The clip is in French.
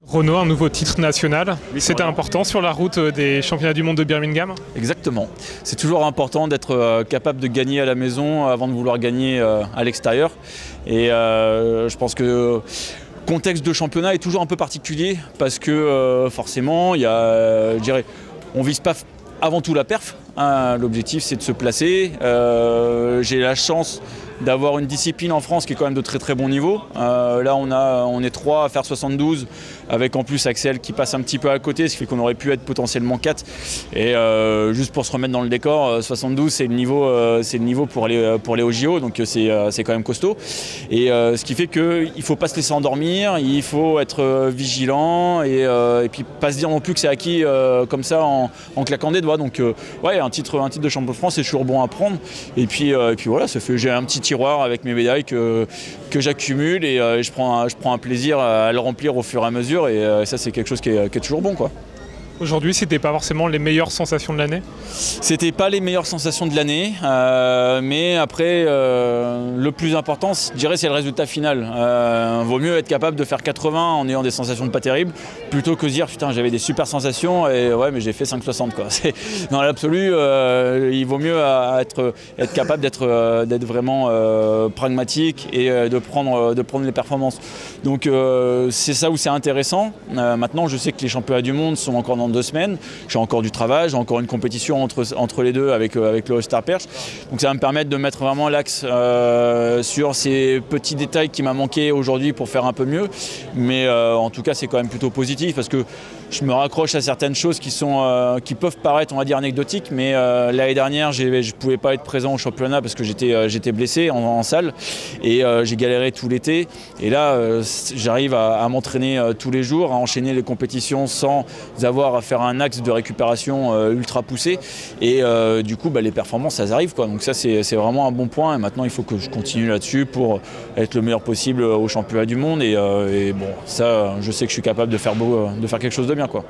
Renaud, un nouveau titre national. Oui, C'était important sur la route des championnats du monde de Birmingham? Exactement. C'est toujours important d'être capable de gagner à la maison avant de vouloir gagner à l'extérieur. Et je pense que le contexte de championnat est toujours un peu particulier parce que forcément, il y a, je dirais, on vise pas avant tout la perf. Hein. L'objectif, c'est de se placer. J'ai la chance d'avoir une discipline en France qui est quand même de très très bon niveau. Là on est 3 à faire 72 avec en plus Axel qui passe un petit peu à côté, ce qui fait qu'on aurait pu être potentiellement 4. Et juste pour se remettre dans le décor, 72 c'est le niveau pour aller au JO, donc c'est quand même costaud. Et ce qui fait qu'il ne faut pas se laisser endormir, il faut être vigilant et puis pas se dire non plus que c'est acquis comme ça en claquant des doigts. Donc ouais, un titre de champion de France c'est toujours bon à prendre. Et puis voilà, j'ai un petit tiroir avec mes médailles que j'accumule et je prends un plaisir à le remplir au fur et à mesure et ça c'est quelque chose qui est toujours bon, quoi. Aujourd'hui, c'était pas forcément les meilleures sensations de l'année? C'était pas les meilleures sensations de l'année, mais après, le plus important, je dirais, c'est le résultat final. Vaut mieux être capable de faire 80 en ayant des sensations pas terribles, plutôt que de dire putain j'avais des super sensations et ouais mais j'ai fait 5,60 quoi. Dans l'absolu, il vaut mieux être capable d'être vraiment pragmatique et de prendre les performances. Donc c'est ça où c'est intéressant. Maintenant, je sais que les championnats du monde sont encore dans 2 semaines, j'ai encore du travail, j'ai encore une compétition entre les deux avec le All-Star Perche. Donc ça va me permettre de mettre vraiment l'axe sur ces petits détails qui m'a manqué aujourd'hui pour faire un peu mieux. Mais en tout cas c'est quand même plutôt positif parce que je me raccroche à certaines choses qui peuvent paraître, on va dire, anecdotiques, mais l'année dernière je ne pouvais pas être présent au championnat parce que j'étais blessé en salle et j'ai galéré tout l'été. Et là j'arrive à m'entraîner tous les jours, à enchaîner les compétitions sans avoir à faire un axe de récupération ultra poussé et du coup les performances elles arrivent, quoi. Donc ça c'est vraiment un bon point et maintenant il faut que je continue là-dessus pour être le meilleur possible au championnat du monde et bon ça je sais que je suis capable de faire quelque chose de bien, quoi.